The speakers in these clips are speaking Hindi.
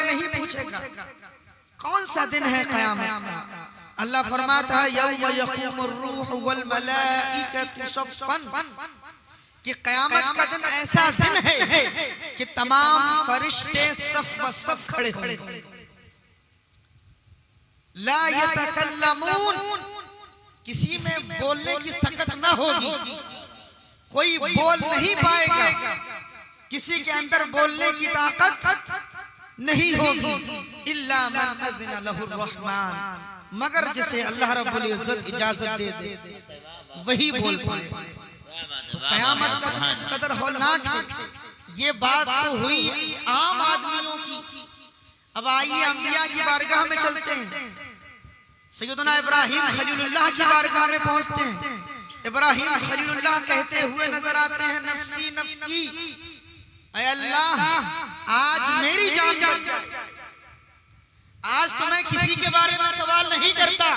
में नहीं पूछेगा। कौन सा दिन है क़यामत का? अल्लाह फरमाता है यौम यक़ूमुर रूह वल मलाइकतु सफ़्फ़न, कि क़यामत का दिन ऐसा दिन है कि तमाम फरिश्ते सफ व सफ खड़े होंगे। ला यतकल्लमून, किसी में बोलने की सकत न होगी, कोई बोल नहीं पाएगा, किसी के अंदर बोलने की ताकत नहीं होगी। इल्ला मन अज़िन लहुर रहमान, मगर जिसे अल्लाह रब्बुल इज्जत इजाजत दे दे वही बोल पाए। तो क़यामत का दिन इस कदर हौलनाक है। ये बात तो हुई आम आदमियों की। अब आइए अंबिया की बारगाह में चलते हैं। सैयदना इब्राहिम खलीलुल्लाह की बारगाह में पहुंचते हैं। इब्राहिम खलीलुल्लाह कहते हुए नजर आते हैं, नफ्सी नफ्सी, ऐ अल्लाह आज मेरी जान बच जाए। आज तो मैं किसी के बारे में सवाल नहीं करता।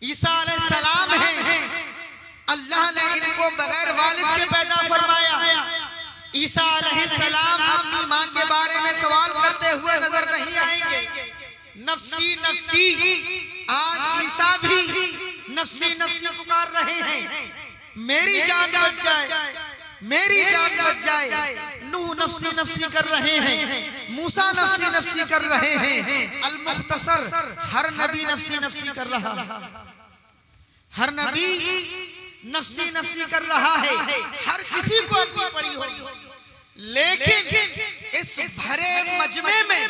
ईसा अलैहिस्सलाम हैं, अल्लाह ने इनको बगैर वालिद के पैदा फरमाया। ईसा अलैहिस्सलाम अपनी माँ के बारे में सवाल करते हुए नजर नहीं आएंगे। नफ्सी नफ्सी, आज ईसा भी नफ्सी नफ्सी पुकार रहे हैं, मेरी जान बच जाए, मेरी जान बच जाए। नूह नफ्सी नफ्सी कर रहे हैं, मूसा नफ्सी नफ्सी कर रहे हैं। अल मुख्तसर, हर नबी नफ्सी नफ्सी कर रहा है, हर नबी नफ्सी नफ्सी कर रहा है, हर किसी को अपनी पड़ी होगी। लेकिन इस भरे मजमे में,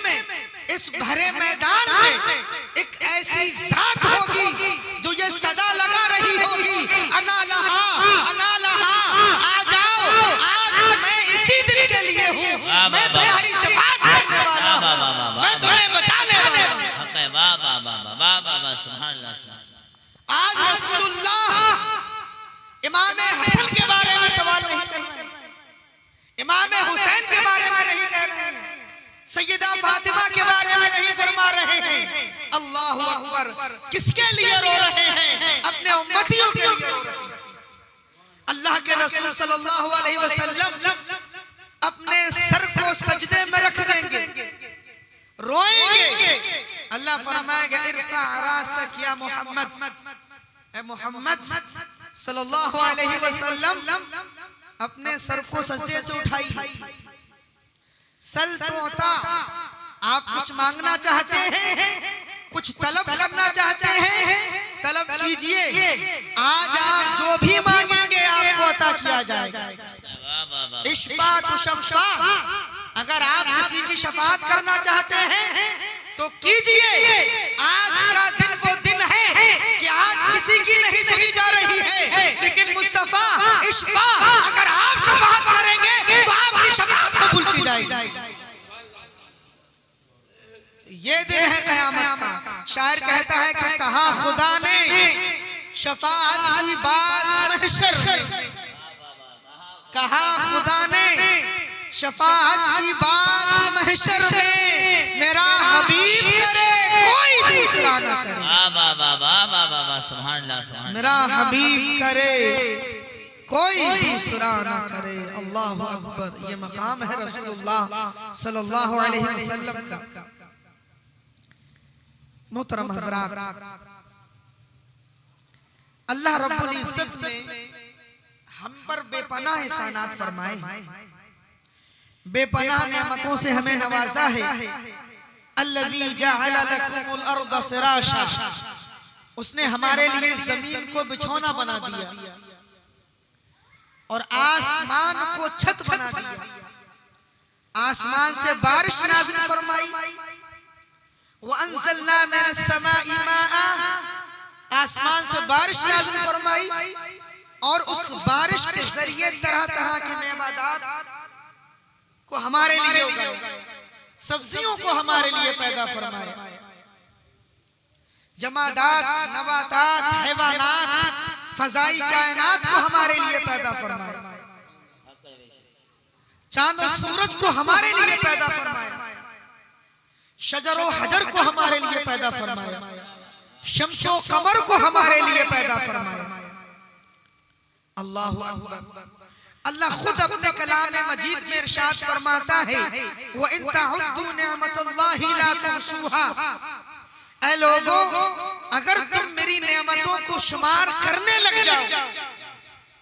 इस भरे मैदान में एक ऐसी जात होगी जो ये सदा लगा रही होगी, अना लहा, अना लहा, आ जाओ, आज मैं इसी दिन के लिए हूँ, मैं तुम्हारी शफाअत करने वाला हूँ, मैं तुम्हें बचाने वाला हूँ। आज रसूलुल्लाह इमाम हसन के बारे में सवाल नहीं कर रहे हैं, इमाम हुसैन के बारे में नहीं कह रहे हैं, सैयदा फातिमा के बारे में नहीं फरमा रहे हैं। अल्लाहु अकबर, किसके लिए रो रहे हैं? अपने उम्मतियों के लिए रो रहे हैं। अल्लाह के रसूल सल्लल्लाहु अलैहि वसल्लम अपने सर को सजदे में रख देंगे, रोएंगे। अल्लाह फरमाएगा इरफा रासक या मोहम्मद, ए मोहम्मद सल्लल्लाहु अलैहि वसल्लम अपने सर को सजदे से उठाइए। सल तोता, आप कुछ मांगना चाहते हैं, कुछ तलब करना चाहते हैं, तलब कीजिए। आज आप जो भी मांगेंगे आपको अता किया जाएगा। इश्फा तो शफ़ा, अगर आप किसी की शफाअत करना चाहते हैं तो कीजिए। आज का दिन वो दिन है कि आज किसी की नहीं सुनी जा रही है, लेकिन मुस्तफा इश्फा, अगर आप शफाअत करेंगे तो आपकी शफाअत कबूल की जाएगी। ये दिन है क़यामत का। शायर कहता है कि कहा खुदा ने शफाअत की बात महशर में, कहा खुदा ने शफाअत की बात महशर में, मेरा हबीब करे कोई दूसरा ना करे। मेरा हबीब करे कोई दूसरा ना करे। अल्लाहु अकबर, ये मकाम है रसूलुल्लाह सल्लल्लाहु अलैहि वसल्लम का। मोहतरम हज़रात, अल्लाह रब्बुल इज्जत ने हम पर बेपनाह एहसानात फरमाए, बेपनाह नेमतों से हमें नवाजा है। अल्लज़ी जअल लकुमुल अर्द फ़िराशा, उसने हमारे लिए जमीन को बिछौना बना दिया और आसमान को छत बना दिया। आसमान से बारिश नाज़िल फरमाई। व अंज़लना मिनस समाई माआ, आसमान से बारिश नाज़िल फरमाई और उस बारिश के जरिए तरह तरह के नेमत को हमारे लिए उगाया, सब्जियों को हमारे लिए पैदा फरमाया, जमादात, नबातात, हैवानात, फजाई कायनात को हमारे लिए पैदा फरमाया, चांद और सूरज को हमारे लिए पैदा फरमाया, शजर और हजर को हमारे लिए पैदा फरमाया, शम्सो कमर को हमारे लिए पैदा फरमाया। अल्लाहु अकबर। अल्लाह खुद अपने कलाम मजीद में इरशाद फरमाता है, व इन तउद्दू निअमतल्लाहि ला तुहसूहा। ऐ लोगों, अगर तुम मेरी नेमतों को शुमार करने लग जाओ,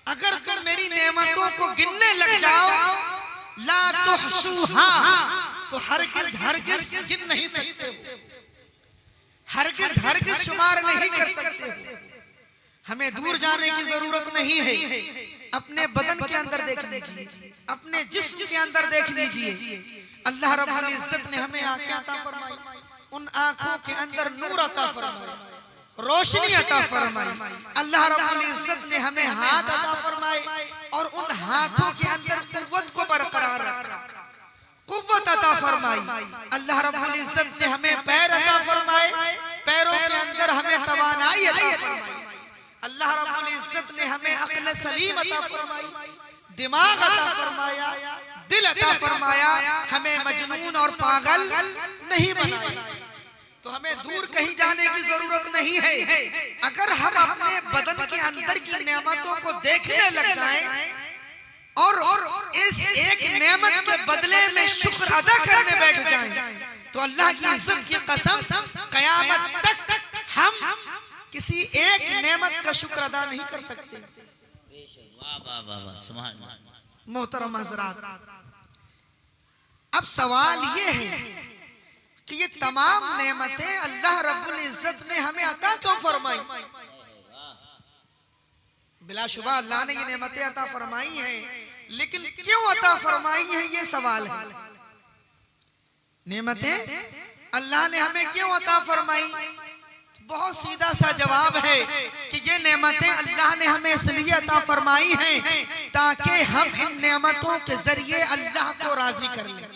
अगर तुम मेरी नेमतों को गिनने लग जाओ, ला तुहसूहा, तो हरगिज हरगिज गिन नहीं सकते हो, हरगिज हरगिज शुमार नहीं कर सकते हो। हमें दूर जाने की जरूरत नहीं है, अपने बदन के अंदर देख लीजिए, अपने जिस्म के अंदर देख लीजिए। अल्लाह रब्बुल इज्जत ने हमें आंखें अता फरमाई, उन आंखों के अंदर नूर अता फरमाया, रोशनी अता फरमाई। अल्लाह रब्बुल इज्जत ने हमें हाथ अता फरमाए और उन हाथों के अंदर कुव्वत को बरकरार रखा, कुव्वत अता फरमाई। अल्लाह रब्बुल इज्जत ने हमें पैर अता फरमाए, पैरों के अंदर हमें तवानाई अता फरमाई। अल्लाह रब्बुल इज्जत ने हमें अक्ल सलीम अता फरमाई, दिमाग अता फरमाया, दिल अता फरमाया, हमें मजनून और पागल नहीं बनाया। तो हमें दूर कहीं जाने की जरूरत नहीं है। अगर हम अपने बदन के अंदर की नेमतों को देखने लग जाएं और इस एक नेमत के बदले में शुक्र अदा करने बैठ जाएं, तो अल्लाह की इज्जत की कसम, कयामत तक हम किसी एक नेमत का शुक्र अदा नहीं कर सकते। मोहतरम हज़रात, अब सवाल ये है कि ये तमाम नेमतें अल्लाह रब्बुल इज्जत ने हमें अता क्यों फरमाई? बिलाशुबा अल्लाह ने ये नेमतें अता फरमाई हैं, लेकिन क्यों अता फरमाई हैं, ये सवाल है। नेमतें अल्लाह ने हमें क्यों अता फरमाई? बहुत सीधा सा जवाब है कि ये नेमतें अल्लाह ने हमें इसलिए अता फरमाई हैं ताकि हम इन नेमतों के जरिए अल्लाह को राजी कर लें।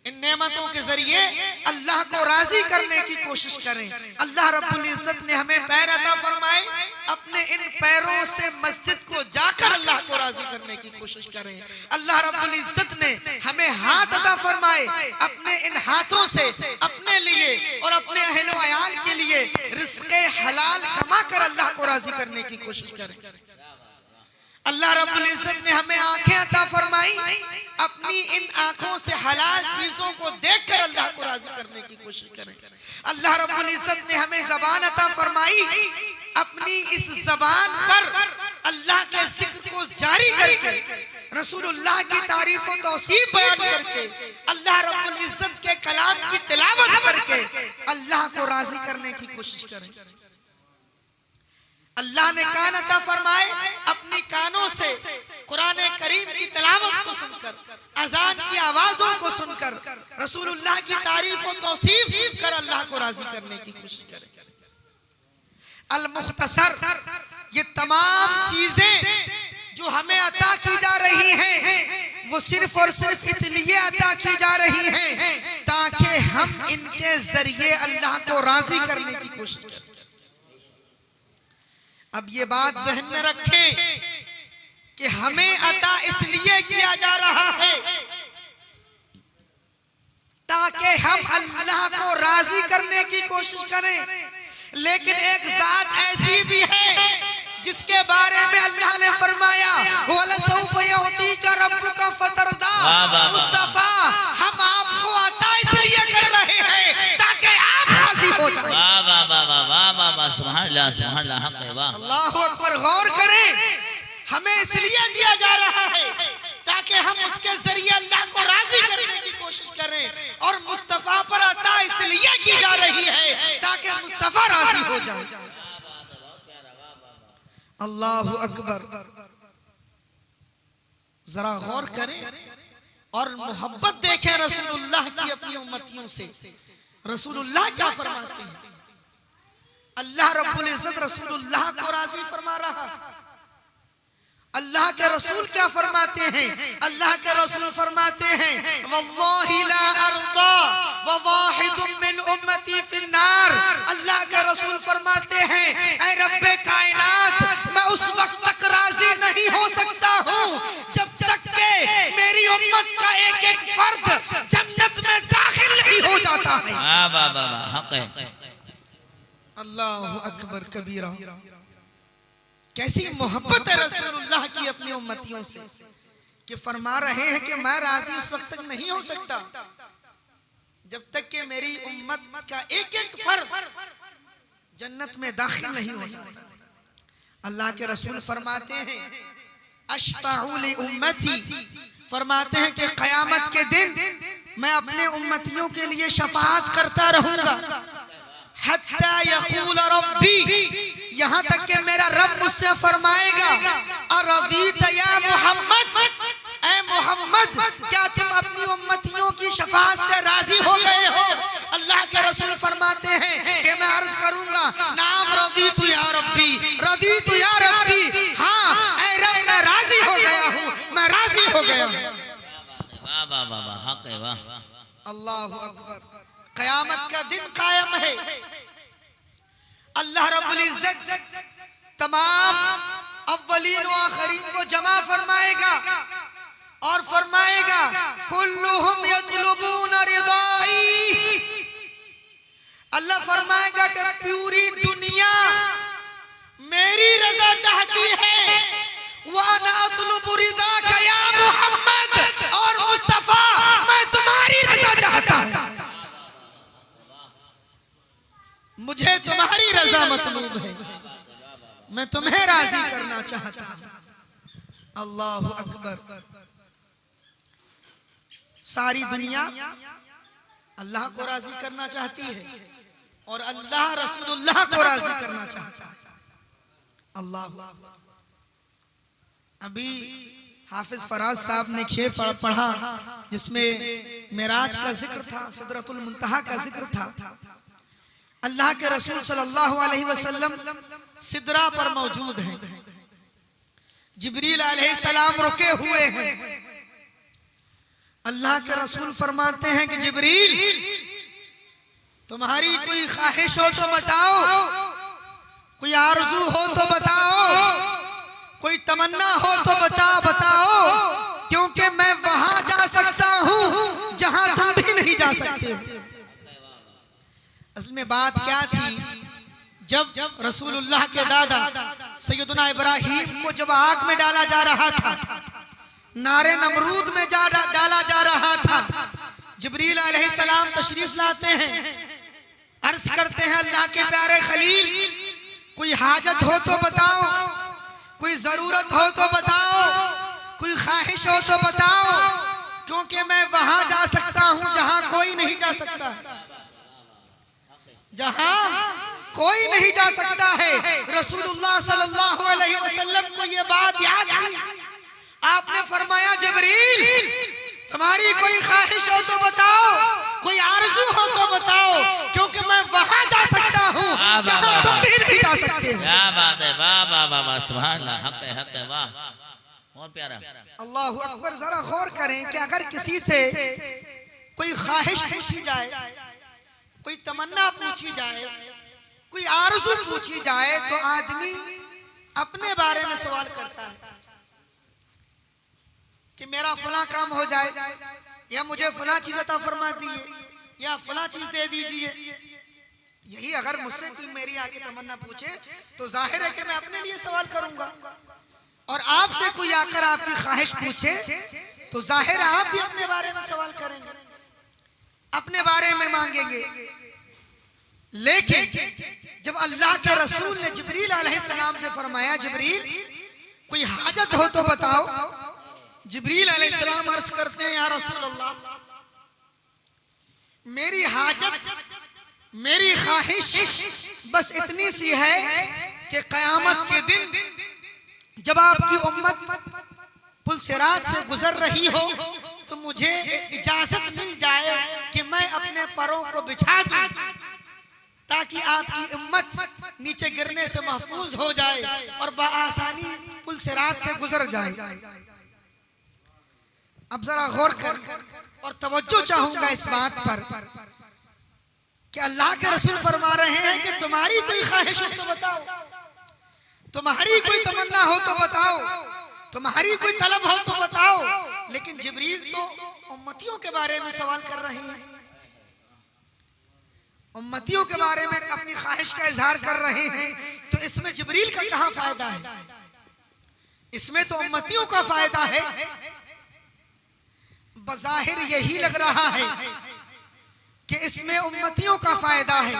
इन नेमतों के जरिए अल्लाह को राजी करने की कोशिश करें। अल्लाह रब्बुल इज्जत ने हमें पैर अता फरमाए, अपने इन पैरों से मस्जिद को जाकर अल्लाह को राजी करने की कोशिश करें। अल्लाह रब्बुल इज्जत ने हमें हाथ अता फरमाए, अपने इन हाथों से अपने लिए और अपने अहलो अयाल के लिए रिज़्क़े हलाल कमा कर अल्लाह को राजी करने की कोशिश करें। अल्लाह रब्बुल इज्जत ने हमें आंखें अता फरमाई, अपनी इन आंखों से हलाल चीजों को देखकर अल्लाह को राजी करने की कोशिश करें। अल्लाह रब्बुल इज्जत ने हमें ज़बान अता फरमाई, अपनी इस ज़बान पर अल्लाह के जिक्र को जारी करके, रसूलुल्लाह की तारीफ और तौसीफ बयान करके, अल्लाह रब्बुल इज्जत के कलाम की तिलावत करके अल्लाह को राजी करने की कोशिश करें। अल्लाह ने कान अता फरमाए, अपनी कानों से कुरान करीम की तिलावत को सुनकर, अजान की आवाजों को सुनकर, रसूलुल्लाह की तारीफ और तौसीफ सुनकर अल्लाह को राजी करने की कोशिश करें। अल मुख्तसर, ये तमाम चीजें जो हमें अता की जा रही हैं, वो सिर्फ और सिर्फ इसलिए अता की जा रही हैं ताकि हम इनके जरिए अल्लाह को राजी करने की कोशिश करें। अब ये बात ज़हन में रखें कि हमें अता इसलिए किया जा रहा है ताकि हम अल्लाह को राजी करने की कोशिश करें, लेकिन एक ज़ात ऐसी भी है जिसके बारे में अल्लाह ने फरमाया, वलसौफ युअतीका रब्बुका फतरदा। मुस्तफा, हम आपको अता इसलिए कर रहे हैं ताकि आप राजी हो जाएं। अल्लाहु अकबर। गौर करें, हमें इसलिए दिया जा रहा है ताकि हम उसके जरिए अल्लाह को राजी करने की कोशिश करें, और मुस्तफा पर अता इसलिए की जा रही है ताकि मुस्तफा राजी हो जाए। अल्लाहु अकबर। जरा गौर करें और मोहब्बत देखें रसूलुल्लाह की अपनी उम्मतियों से। रसूलुल्लाह क्या फरमाते हैं? अल्लाह रब्बुल इज्जत रसूलुल्लाह को राजी फरमा रहा। अल्लाह के रसूल क्या फरमाते हैं? अल्लाह के रसूल फरमाते हैं, वल्लाहि ला अर्दा व वाहिदुम मिन उम्मती फिन्नार। अल्लाह के रसूल फरमाते हैं, ऐ रब्बे कायनात, मैं उस वक्त तक राजी नहीं हो सकता हूँ जब तक के मेरी उम्मत का एक एक फर्द जन्नत में दाखिल नहीं हो जाता है। अल्लाहु अकबर कबीरा। कैसी मोहब्बत है रसूलुल्लाह की अपनी उम्मतियों से कि फरमा रहे हैं कि मैं राजी उस वक्त तक नहीं हो सकता जब तक कि मेरी उम्मत का एक एक फर्द जन्नत में दाखिल नहीं हो जाता। अल्लाह के रसूल फरमाते हैं अशफाउ ली उम्मती, फरमाते हैं कि क़यामत के दिन मैं अपने उम्मतियों के लिए शफाअत करता रहूंगा हत्ता यक़ूल रब्बी, यहाँ तक कि मेरा रब मुझसे फरमाएगा अरज़ीत या मोहम्मद, ऐ मोहम्मद क्या तुम अपनी उम्मतियों की शफाअत से राजी हो गए हो? अल्लाह के रसूल फरमाते हैं कि मैं अर्ज करूंगा नाम रज़ीतु या रब्बी, रज़ीतु या रब्बी, हाँ ऐ रब मैं राजी हो गया हूँ, मैं राजी हो गया हूँ। वाह वाह वाह वाह, हक है, वाह। अल्लाहु अकबर। क़यामत का दिन कायम है। अल्लाह रब्बुल इज्जत तमाम अव्वलीन व आखिरीन को जमा फरमाएगा और फरमाएगा कुल्लुहुम यतलुबून रिदाई। अल्लाह फरमाएगा कि पूरी दुनिया मेरी रजा चाहती है, वाना अतलुबु रिदाका या मोहम्मद, और मुस्तफा मैं तुम्हारी रजा चाहता हूं, मुझे तुम्हारी रजा मतलूब है, मैं तुम्हें राजी करना चाहता हूं। अल्लाहु अकबर। सारी दुनिया अल्लाह को राजी करना चाहती है और अल्लाह रसूलुल्लाह को राजी करना चाहता है। अल्लाह। अभी हाफिज फराज साहब ने शेर पढ़ा जिसमें मेराज का जिक्र था, सिदरतुल मुंतहा का जिक्र था। अल्लाह के रसूल सल्लल्लाहु अलैहि वसल्लम सिदरा पर मौजूद हैं, जिब्रील अलैहिस्सलाम रुके हुए हैं। अल्लाह के रसूल फरमाते हैं कि जिब्रील तुम्हारी कोई ख्वाहिश हो तो बताओ, कोई आरज़ू हो तो बताओ, कोई तमन्ना हो तो बताओ, क्योंकि मैं वहां जा सकता हूं जहां तुम भी नहीं जा सकते। असल में बात क्या थी, जब रसूलुल्लाह के दादा सैयदना इब्राहीम को जब आग में डाला जा रहा था, नारे नमरूद में डाला जा रहा था, जिब्रील अलैहिस्सलाम तशरीफ लाते हैं, अर्ज करते हैं अल्लाह के प्यारे खलील कोई हाजत हो तो बताओ, कोई जरूरत हो तो बताओ, कोई ख्वाहिश हो तो बताओ, क्योंकि मैं वहां जा सकता हूं जहां कोई नहीं जा सकता है, जहां कोई नहीं जा सकता है। रसूलुल्लाह सल्लल्लाहु अलैहि वसल्लम को ये बात याद थी। आपने फरमाया जिब्रील तुम्हारी कोई ख्वाहिश हो तो बताओ, कोई आरज़ू हो तो बताओ, क्योंकि मैं वहां जा सकता हूं जहां तुम भी नहीं जा सकते। क्या बात है, वाह वाह वाह वाह, सुभान अल्लाह, हक है, हक है, वाह, बहुत प्यारा। अल्लाहु अकबर। जरा गौर करें कि अगर किसी से कोई ख्वाहिश पूछी जाए, कोई तमन्ना पूछी जाए, कोई आरज़ू पूछी जाए, तो आदमी अपने बारे में सवाल करता है कि मेरा फला काम हो जाए, या मुझे फला चीज अता फरमा दीजिए, या फला चीज दे दीजिए। यही अगर मुझसे कोई मेरी आगे तमन्ना पूछे तो जाहिर है कि मैं अपने लिए सवाल करूंगा, और आपसे कोई आकर आपकी ख्वाहिश पूछे तो जाहिर है आप भी अपने बारे में सवाल करेंगे, अपने बारे में मांगेंगे। लेकिन जब अल्लाह के रसूल ने जिब्रील अलैहिस्सलाम से फरमाया जिब्रील कोई हाजत हो तो बताओ, जिब्रील अलैहिस्सलाम अर्ज करते हैं या रसूल अल्लाह मेरी हाजत, मेरी ख्वाहिश बस इतनी सी है कि क़यामत के दिन जब आपकी उम्मत पुल सिरात से गुजर रही हो तो मुझे इजाजत मिल जाए कि मैं अपने पैरों को बिछा दूं ताकि आपकी उम्मत नीचे गिरने से महफूज हो जाए और बआसानी पुल सिरात से गुजर जाए। अब जरा गौर कर और तवज्जो चाहूंगा इस बात पर कि अल्लाह के रसूल फरमा रहे हैं कि तुम्हारी कोई ख्वाहिश हो तो बताओ, तुम्हारी कोई तमन्ना हो तो बताओ, तुम्हारी कोई तलब हो तो बताओ। लेकिन जिब्रील तो उम्मतियों के बारे में सवाल कर रहे हैं, उम्मतियों के बारे में अपनी ख्वाहिश का इजहार कर रहे हैं। तो तो इसमें जिब्रील का कहां फायदा है? इसमें तो उम्मतियों का फायदा है। बज़ाहिर यही लग रहा है कि इसमें उम्मतियों का फायदा है,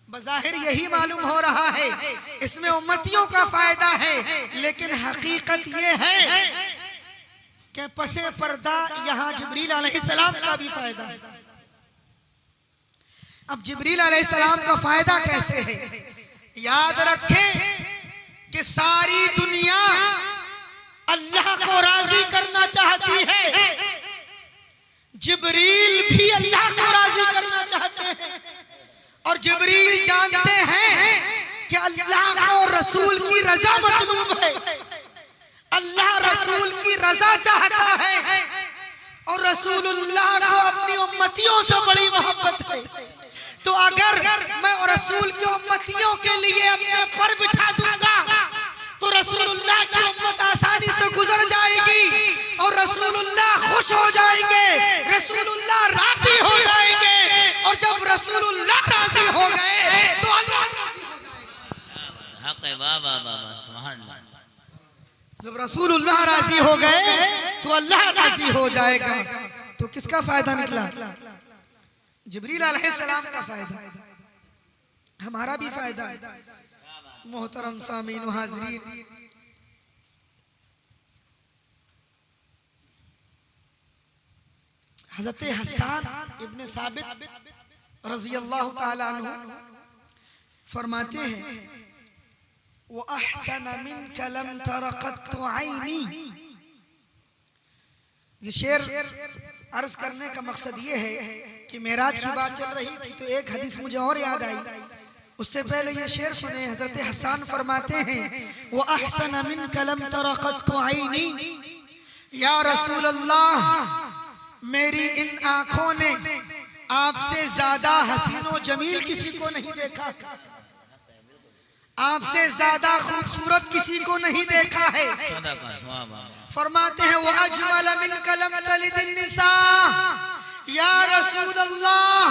बज़ाहिर यही मालूम हो रहा है इसमें उम्मतियों का फायदा है, लेकिन हकीकत यह है कि पसे पर्दा यहां जिब्रील अलैहिस्सलाम का भी फायदा है। अब जिब्रील अलैहिस्सलाम का फायदा कैसे है? याद रखें कि सारी दुनिया अल्लाह को राजी करना चाहती है, जिब्रील भी अल्लाह को राजी करना चाहते हैं। और जिब्रील जानते हैं कि अल्लाह को रसूल की रजा मतलूब है, अल्लाह रसूल की रजा चाहता है, और रसूलुल्लाह को अपनी उम्मतियों से बड़ी मोहब्बत है। तो अगर मैं रसूल की उम्मतियों के लिए अपने पर बिछा दूंगा तो रसूलुल्लाह की उम्मत आसानी से गुजर जाएगी और रसूलुल्लाह खुश हो जाएंगे, रसूलुल्लाह राजी हो जाएंगे, और जब रसूलुल्लाह राजी हो गए तो अल्लाह राजी हो जाएगा। हक है, वाह वाह वाह, सुभान अल्लाह। जब रसूलुल्लाह राजी हो गए तो अल्लाह राजी हो जाएगा। तो किसका फायदा निकला? जिब्रील अलैहिस्सलाम का फायदा, हमारा भी फायदा है। मोहतरम सामीन व हाज़रीन, हज़रत हसन इब्न साबित रज़ियल्लाहु ताला अन्हु फरमाते हैं, वो अहसन मिनका लम तरा क़त्तु ऐनी। ये शेर अर्ज करने का मकसद ये है कि मेराज की बात चल रही थी तो एक हदीस मुझे और याद आई। उससे पहले ये शेर सुने, हजरत हसन फरमाते हैं, वो अहसन मिनका लम तरा क़त्तु ऐनी, या रसूल अल्लाह मेरी इन आंखों ने आपसे ज्यादा हसीनो जमील किसी को नहीं देखा, आपसे ज्यादा खूबसूरत किसी को नहीं देखा है। फरमाते हैं, वो अजमल मिनका लम तलिद निसा, या रसूल अल्लाह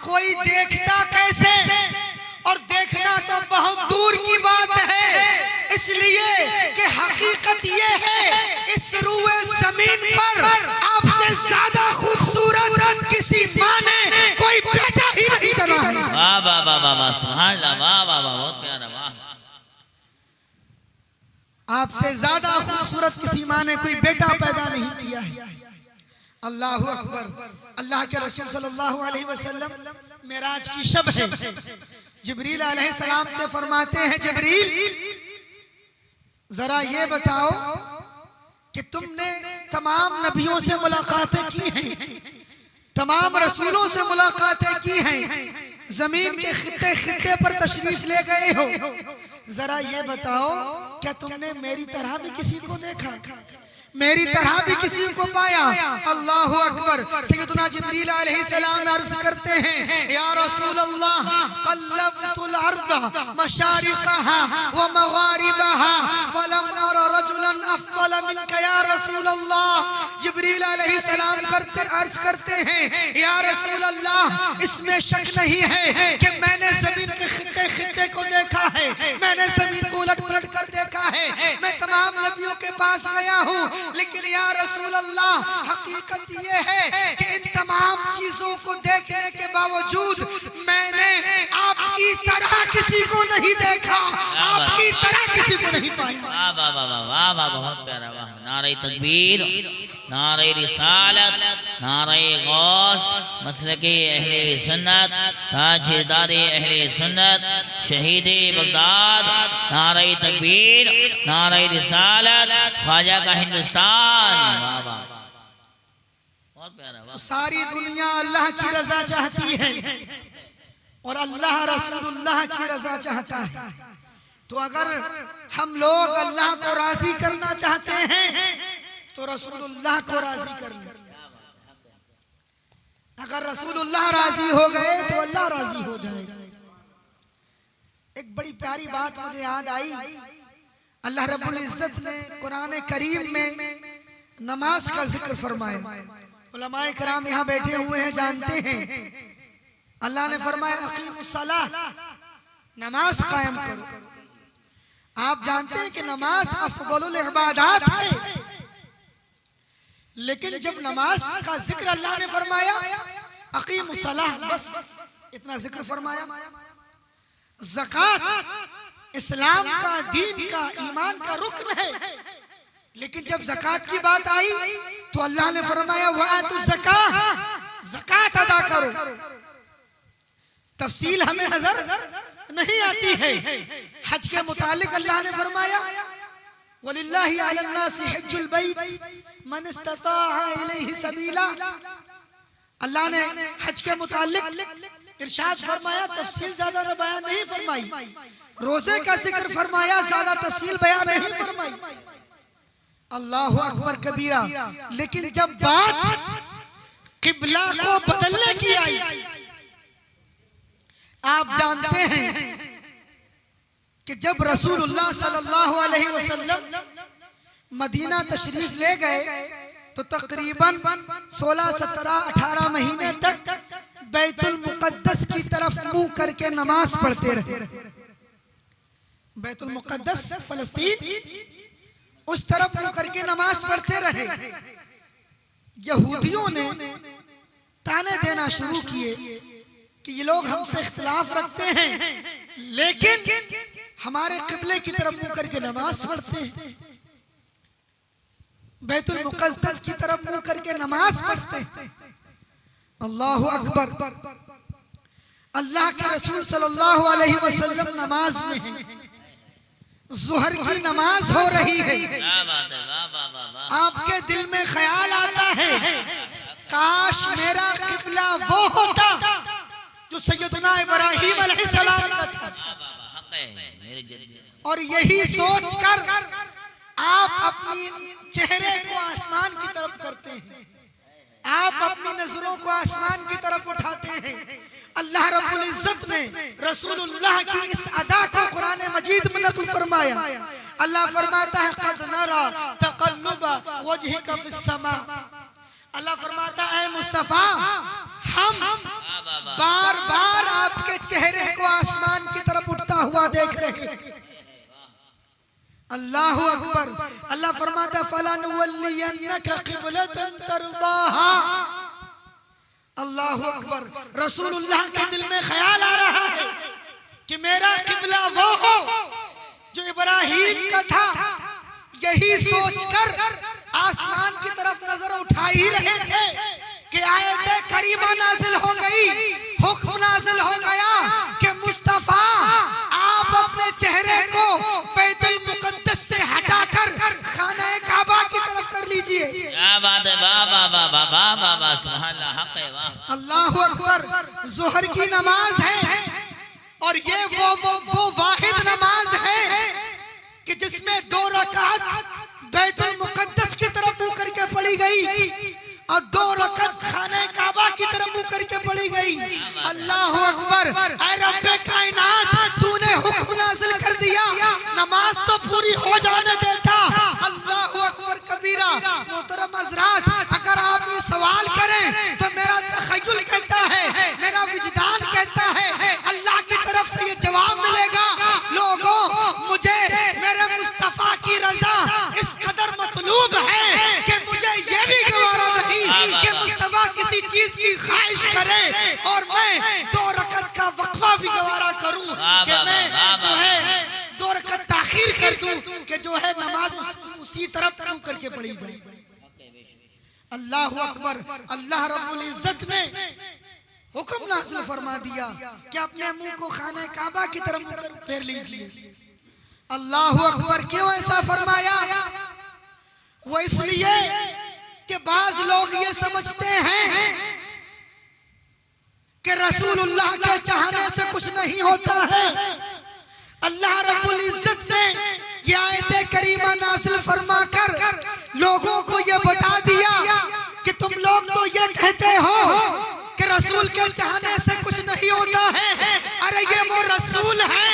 कोई देखता कैसे, और देखना तो बहुत दूर की बात है, इसलिए कि हकीकत ये है इस रूए जमीन पर आपसे ज्यादा खूबसूरत किसी माँ ने कोई बेटा ही नहीं चला है। वाह वाह वाह वाह वाह, सुभान अल्लाह, वाह वाह वाह, बहुत प्यारा, वाह। आपसे ज्यादा खूबसूरत किसी माँ ने कोई बेटा पैदा नहीं किया है। अल्लाहु अकबर। अल्लाह के रसूल सल्लल्लाहु अलैहि वसल्लम मेराज की शब है, जिब्रील अलैहिस्सलाम से फरमाते हैं, जिब्रील जरा ये बताओ कि तुमने तमाम नबियों से मुलाकातें की हैं, तमाम रसूलों से मुलाकातें की हैं, जमीन के खित्ते खित्ते पर तशरीफ ले गए हो, जरा ये बताओ क्या तुमने मेरी तरह भी किसी को देखा, मेरी तरह भी किसी को पाया? अल्लाहु अकबर। सैयदना जिब्रील अलैहिस्सलाम अर्ज करते हैं, या रसूल अल्लाह क़ल्लबतुल अर्द मशारिक़हा व मग़ारिबहा फलम अर रजुलन अफ़ज़ल मिनका या रसूल अल्लाह। जिब्रील अलैहिस्सलाम अर्ज करते हैं, या रसूल अल्लाह इसमें शक नहीं है कि मैंने जमीन के खित्ते खित्ते को देखा है, मैंने जमीन को उलट पलट कर देखा है, मैं तमाम नबियों के पास गया हूँ, लेकिन या रसूल अल्लाह हकीकत ये है कि इन तमाम चीजों को देखने के बावजूद मैंने आपकी तरह किसी को नहीं देखा, आपकी तरह किसी को नहीं पाया। वाह वाह वाह वाह वाह वाह, बहुत प्यारा, वाह। नारे तकबीर, नारे रिसालत, नारे गौस, मसलके अहले सुन्नत, ताजदारे अहले सुन्नत, शहीदे बगदाद, नारे तकबीर, नारे रिसालत, ख्वाजा का हिंदुस्तान। वाह वाह, बहुत प्यारा, वाह। तो सारी दुनिया अल्लाह की रजा चाहती है और अल्लाह रसूलुल्लाह की रजा चाहता है। तो अगर हम लोग अल्लाह को राजी करना चाहते हैं तो रसूलुल्लाह को राजी कर लें। अगर रसूलुल्लाह राजी हो गए तो अल्लाह राजी हो जाएगा। एक बड़ी प्यारी बात मुझे याद आई, अल्लाह रब्बुल इज्जत ने कुरान करीम में नमाज का जिक्र फरमाया। उलमाए कराम यहाँ बैठे हुए हैं, जानते हैं। अल्लाह ने फरमाया अकीमुस सलाह, नमाज कायम करो। आप जानते हैं कि नमाज अफजलुल इबादत है, लेकिन जब नमाज का जिक्र अल्लाह ने फरमाया अकीमुस सलाह, बस इतना जिक्र फरमाया। ज़कात इस्लाम का, दीन का, ईमान का रुकन है, लेकिन जब ज़कात की बात आई तो अल्लाह ने फरमाया वआतु ज़कात, ज़कात अदा करो। तफसील हमें नजर नहीं आती है। हज के मुतालिक अल्लाह ने फरमाया वलिल्लाहि अलन्नासि हज्जुल बैत मन इस्तताअ इलैहि सबीला। अल्लाह ने हज के मुतालिक इरशाद फरमाया, तफसील ज्यादा बयान नहीं फरमाई। रोजे का जिक्र फरमाया, ज्यादा तफसील बयान नहीं फरमाई। अल्लाहु अकबर कबीरा। लेकिन जब बात किबला को बदलने की आई, आप जानते हैं कि जब रसूलुल्लाह सल्लल्लाहु अलैहि वसल्लम मदीना तशरीफ ले गए तो तकरीबन 16, 17, 18 महीने तक बैतुल मुकद्दस की तरफ मुंह करके नमाज पढ़ते रहे। बैतुल मुकद्दस फलस्तीन, उस तरफ मुंह करके नमाज पढ़ते रहे। यहूदियों ने ताने देना शुरू किए कि ये लोग हमसे इख्तिलाफ रखते हैं, लेकिन हमारे किबले की तरफ मुंह करके नमाज पढ़ते हैं, बैतुल मुकद्दस की तरफ मुंह करके नमाज पढ़ते हैं। अल्लाहु अकबर। अल्लाह के रसूल सल्लल्लाहु अलैहि वसल्लम नमाज में हैं, ज़ुहर की नमाज हो रही है। आपके दिल में ख्याल आता है काश मेरा किबला वो होता जो सैयदना इब्राहीम अलैहिस्सलाम का था। और यही सोचकर आप अपनी चेहरे को आसमान की तरफ करते हैं, आप अपनी नजरों को आसमान की तरफ उठाते हैं। अल्लाह रब्बुल इज्जत ने रसूलुल्लाह की इस अदा को कुरान मजीद में नक़ल फरमाया। अल्लाह फरमाता है क़द नरा तक़ल्लुब वजहिका फिस समा। अल्लाह फरमाता है मुस्तफा, हम बार बार आपके चेहरे को आसमान की तरफ उठता हुआ देख रहे हैं। अल्लाहु अकबर। अल्लाह फरमाता फलनुवल्लियन्नका क़िबलतन तरदाहा। अल्लाहु अकबर। रसूलुल्लाह के दिल में ख्याल आ रहा है कि मेरा किबला वो हो जो इब्राहीम का था। यही सोचकर आसमान की तरफ नजर उठा ही रहे थे कि आयत करीमा नाजिल हो गई, हुक्म नाजिल हो गया कि मुस्तफा आप अपने चेहरे को बैतुल मुकद्दस से हटाकर खाना काबा की तरफ कर लीजिए। क्या बात है, वाह वाह वाह वाह वाह वाह वाह, सुभान अल्लाह, हक है, वाह। अल्लाहु अकबर। ज़ुहर की नमाज है और ये वो वाहिद नमाज है कि जिसमें 2 रकात बैतुल मुकद्दस की तरफ मुंह करके पढ़ी गई और 2 रकात खाने काबा की तरफ मुंह करके पढ़ी गई। अल्लाहु अकबर। ऐ रब्बे कायनात, तूने हुक्म नाज़िल कर दिया, नमाज तो पूरी हो जाने देता। अल्लाहु अकबर कबीरा। मोहतरम हज़रात, अगर आप ये सवाल करें तो मेरा तख़य्युल कहता है, मेरा विजदान कहता है अल्लाह की तरफ से ये जवाब मिलेगा। लोगों, मुझे मेरे मुस्तफा की रजा इस कदर मतलूब है कि मुझे ये भी गवारा नहीं कि मुस्तफा किसी चीज की ख्वाहिश करे और मैं 2 रकत का वक्फा भी गवारा करूं कि मैं जो है 2 रकत ताखीर कर दूं कि जो है नमाज उसी तरफ मुंह करके पढ़ी जाए। अल्लाहु अकबर। अल्लाह रब्बुल इज्जत ने हुक्म नाज़िल फरमा दिया कि अपने मुंह को खाने काबा की तरफ मुंह फेर लीजिए। अल्लाहु अकबर। क्यों ऐसा फरमाया? वो इसलिए कि बाज लोग ये समझते हैं कि रसूलुल्लाह के चाहने से कुछ नहीं होता है। अल्लाह रब्बुल इज्जत ने ये आयत करीमा नाज़िल फरमाकर लोगों को ये बता दिया कि तुम लोग तो ये कहते हो कि रसूल के चाहने से कुछ नहीं होता है। अरे ये वो रसूल है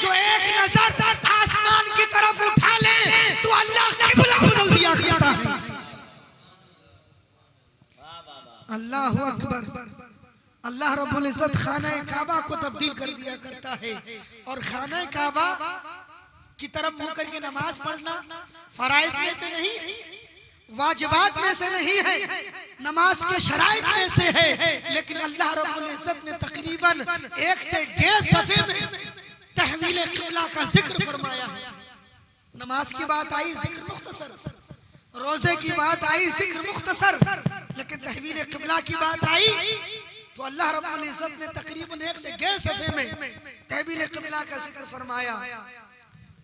जो एक नजर आसमान की तरफ उठा ले तो अल्लाह किबला बदल दिया करता है। अल्लाहु अकबर। अल्लाह रब्बुल इज्जत खाना काबा को तब्दील कर दिया करता है। और खाना काबा की तरफ मुंह करके नमाज पढ़ना फराइज में तो नहीं है, वाजिबात में से नहीं है, नमाज के शराइत में से है, लेकिन अल्लाह रब्बुल इज्जत ने तकरीबन 1 से 1.5 सफ़े में तहवील क़िबला का जिक्र फरमाया है। नमाज की बात आई जिक्र मुख्तसर, रोजे की बात आई जिक्र मुख्तसर, लेकिन तहवील क़िबला की बात आई तो अल्लाह रब्बुल इज्जत ने तकरीबन 1 से 1.5 सफ़े में तहवील क़िबला का जिक्र फरमाया।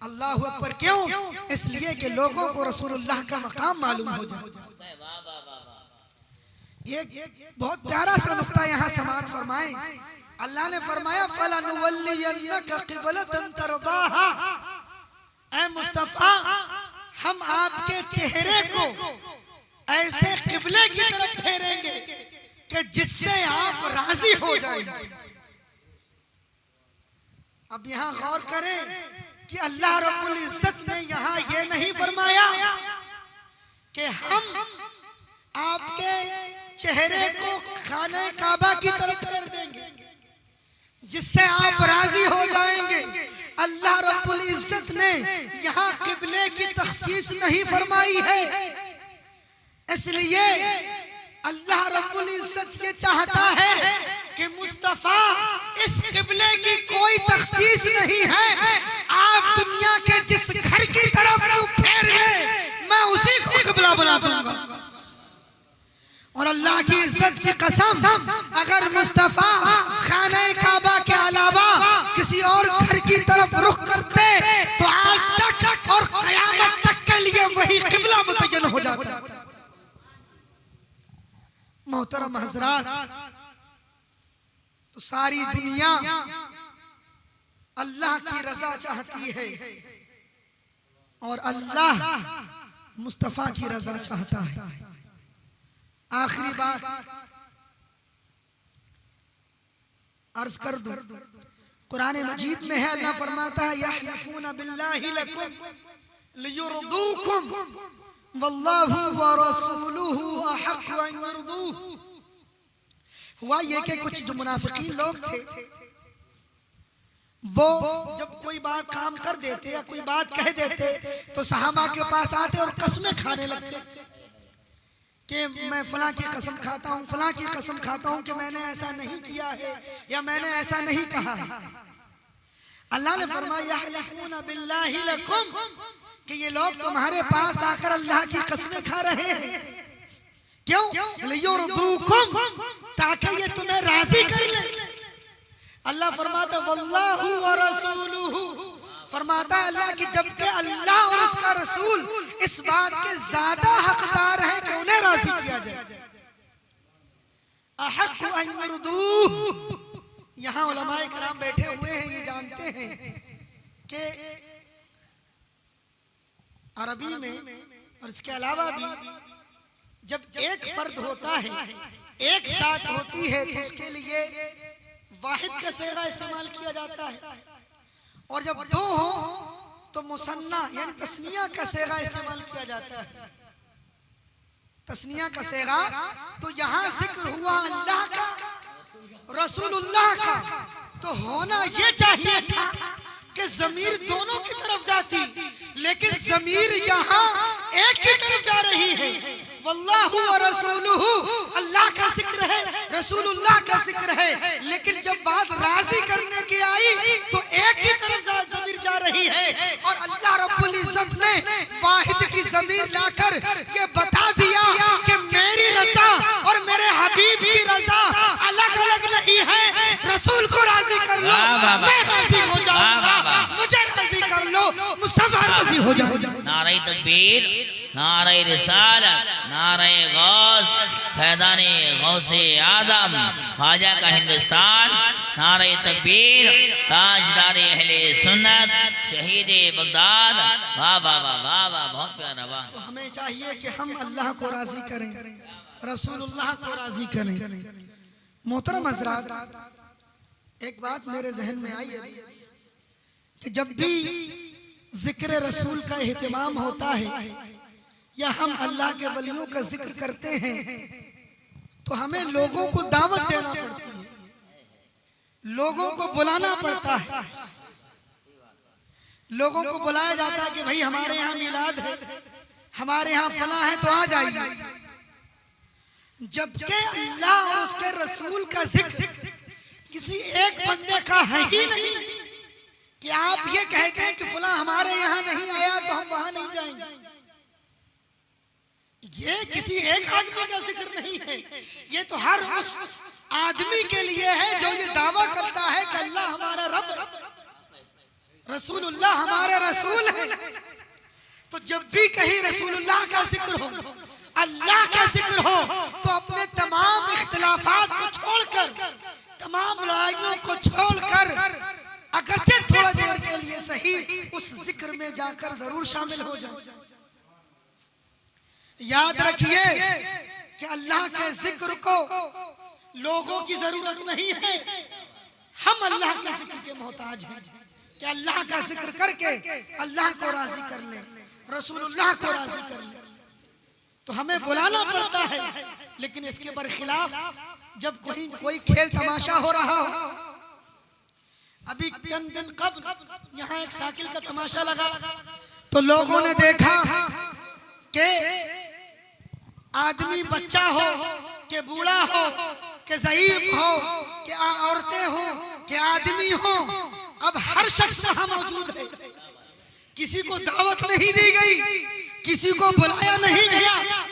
अल्लाहु अकबर। क्यों? इसलिए कि लोगों को रसूलुल्लाह का मकाम मालूम हो जाए। एक बहुत प्यारा सा नुक्ता यहाँ समाअत फरमाए। अल्लाह ने फरमाया फलनुवल्लियन्नका क़िबलतन तरदाहा, ऐ मुस्तफ़ा हम आपके चेहरे को ऐसे क़िबले की तरफ फेरेंगे कि जिससे आप राजी हो जाएंगे। अब यहाँ गौर करें कि अल्लाह रब्बुल इज्जत ने यहाँ ये नहीं फरमाया कि हम आपके चेहरे को खाने काबा की तरफ फेर देंगे जिससे आप राजी हो जाएंगे। अल्लाह रब्बुल इज्जत ने यहाँ क़िबले की तख़सीस नहीं फरमाई है, इसलिए अल्लाह रब्बुल इज्जत ये चाहता है कि मुस्तफ़ा इस क़िबले की कोई तख़सीस नहीं है, आप दुनिया के जिस घर की तरफ मुंह फेर ले मैं उसी को क़िबला बना दूंगा। और अल्लाह की इज्जत की कसम, अगर मुस्तफ़ा खाने काबा के अलावा किसी और घर की तरफ रुख करते तो आज तक और क़यामत तक के लिए वही क़िबला मुतय्यन हो जाता। मोहतरम हज़रात, तो सारी दुनिया अल्लाह की रजा चाहती है और अल्लाह मुस्तफ़ा की रजा चाहता है। आखिरी बात अर्ज कर दूं, कुरान मजीद में है, अल्लाह फरमाता है यहलिफून बिल्लाहि लकुम लियुरदूकुम वल्लाहु व रसूलुहु अहक्कु अन युरदूहु। हुआ ये कि कुछ जो मुनाफिकीन लोग थे वो जब कोई बात काम कर देते या कोई बात कह देते तो सहाबा के पास आते और कसमें खाने लगते कि मैं फलां की कसम खाता हूँ, फलां की कसम खाता हूँ कि मैंने ऐसा नहीं किया है या मैंने ऐसा नहीं कहा है। अल्लाह ने फरमाया यहलिफून बिल्लाहि लकुम, कि ये लोग तुम्हारे पास आकर अल्लाह की कसमें खा रहे हैं। क्यों? लियुरदूकुम, ताकि ये तुम्हें राजी कर ले। अल्लाह फरमाता वल्लाहु व रसूलुहु, फरमाता अल्लाह की जबकि अल्लाह और उसका रसूल इस बात के ज्यादा हकदार हैं कि उन्हें राजी किया जाए। अहक्कु अन युरदूहु, यहाँ उलमाए किराम बैठे हुए हैं, ये जानते हैं कि अरबी में और इसके अलावा भी जब एक फर्द होता है, एक साथ होती है, तो उसके लिए वाहिद का सेगा इस्तेमाल किया जाता है, और जब दो हो तो मुसन्ना यानी तस्निया का सेगा इस्तेमाल किया जाता है। तस्निया का सेगा तो यहाँ जिक्र हुआ अल्लाह का, रसूलुल्लाह का, तो होना ये चाहिए था कि ज़मीर दोनों की तरफ जाती, लेकिन ज़मीर यहाँ एक की तरफ जा रही है। वल्लाहु व रसूलुहु, अल्लाह का जिक्र है, रसूलुल्लाह का जिक्र है, लेकिन जब बात राजी करने की आई तो एक की तरफ ज़मीर जा रही है। और अल्लाह रब्बुल इज्जत ने वाहिद की ज़मीर लाकर ये बता दिया कि मेरी रजा और मेरे हबीब की रजा अलग अलग नहीं है। रसूल को राजी कर लो, मैं राजी हो जाऊंगा, मुझे राजी कर लो, मुस्तफा राजी हो जाओ। नारे तकबीर, नारे रिसालत, नारे गौस, फैज़ाने गौसे आदम, ख्वाजा का हिंदुस्तान, नारे तकबीर, ताजदार अहले सुन्नत, शहीद बगदाद। वाह वाह वाह वाह वाह, बहुत प्यारा वाह। तो हमें चाहिए कि हम अल्लाह को राजी करें, रसूलुल्लाह को राजी करें। मोहतरम हज़रात, एक बात मेरे जहन में आई है कि जब भी जिक्र रसूल का एहतमाम होता है या हम अल्लाह के वलियों का जिक्र करते हैं तो हमें लोगों को दावत देना पड़ती है। लोगों को बुलाना पड़ता है, लोगों को बुलाया जाता है कि भाई हमारे यहाँ मिलाद है, हमारे यहाँ फला है तो आ जाइए। जबकि अल्लाह और उसके रसूल का जिक्र किसी एक बंदे का है ही नहीं कि आप ये कहते हैं कि फला हमारे यहाँ नहीं आया तो हम वहां नहीं जाएंगे। ये किसी एक आदमी का जिक्र नहीं है, ये तो हर उस आदमी के लिए है जो ये दावा करता है कि अल्लाह हमारा रब, रसूलुल्लाह हमारे रसूल है। तो जब भी कहीं रसूलुल्लाह का जिक्र हो, अल्लाह का जिक्र हो, तो अपने तमाम इख्तिलाफात को छोड़कर, तमाम लड़ाइयों को छोड़कर, अगरचे थोड़ा देर के लिए सही उस जिक्र में जाकर जरूर शामिल हो जाओ। याद रखिए कि अल्लाह के जिक्र को लोगों की जरूरत नहीं है, हम अल्लाह के जिक्र के मोहताज हैं कि अल्लाह का जिक्र करके अल्लाह को राजी कर ले, रसूलुल्लाह को राजी कर ले। तो हमें बुलाना पड़ता है, लेकिन इसके बरखिलाफ जब कोई खेल तमाशा हो रहा हो, अभी चंद दिन कबल यहाँ एक साइकिल का तमाशा लगा तो लोगों ने देखा कि आदमी बच्चा हो कि बूढ़ा हो कि ज़ईफ हो कि औरतें हो कि आदमी हो, अब हर शख्स वहां मौजूद है। किसी को दावत नहीं दी गई, किसी को बुलाया नहीं गया।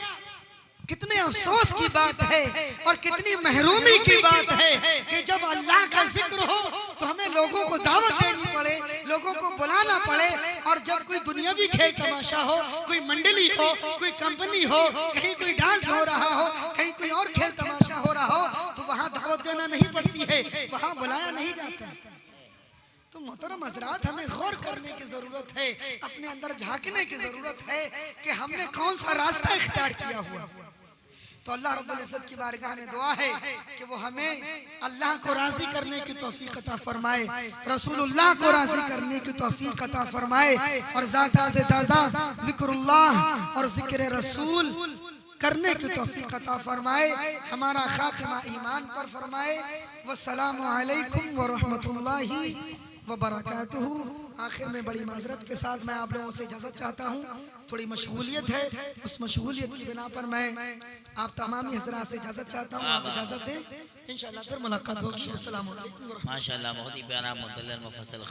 कितने अफसोस की बात है और कितनी महरूमी की बात है कि जब अल्लाह का जिक्र हो तो हमें लोगों को दावत देनी पड़े, लोगों को बुलाना पड़े, और जब कोई दुनियावी खेल तमाशा हो, कोई मंडली हो, कोई कंपनी हो, कहीं कोई डांस हो रहा हो, कहीं कोई और खेल तमाशा हो रहा हो, तो वहां दावत देना नहीं पड़ती है, वहां बुलाया नहीं जाता। तो मोहतरम हज़रात, हमें गौर करने की जरूरत है, अपने अंदर झांकने की जरूरत है कि हमने कौन सा रास्ता इख्तियार किया हुआ। तो अल्लाह रब्बुल इज्जत की बारगाह में दुआ है कि वो हमें अल्लाह को राजी करने की तौफीक अता फरमाए, रसूलुल्लाह को राजी करने की तौफीक अता फरमाए, और ज़्यादा से ज़्यादा ज़िक्रुल्लाह और ज़िक्र रसूल करने की तौफीक अता फरमाए, हमारा खातिमा ईमान पर फरमाए। वस्सलामु अलैकुम व रहमतुल्लाहि व बरकातुहू। आखिर में बड़ी माजरत के साथ मैं आप लोगों से इजाज़त चाहता हूँ, थोड़ी मशगूलियत है, उस मशगूलियत की बिना पर मैं आप तमाम हज़रात से इजाज़त चाहता हूँ। आप इजाज़त दें, इंशाअल्लाह फिर मुलाकात होगी। अस्सलामु अलैकुम। माशाअल्लाह, बहुत ही प्यारा मुदल्लल मुफस्सल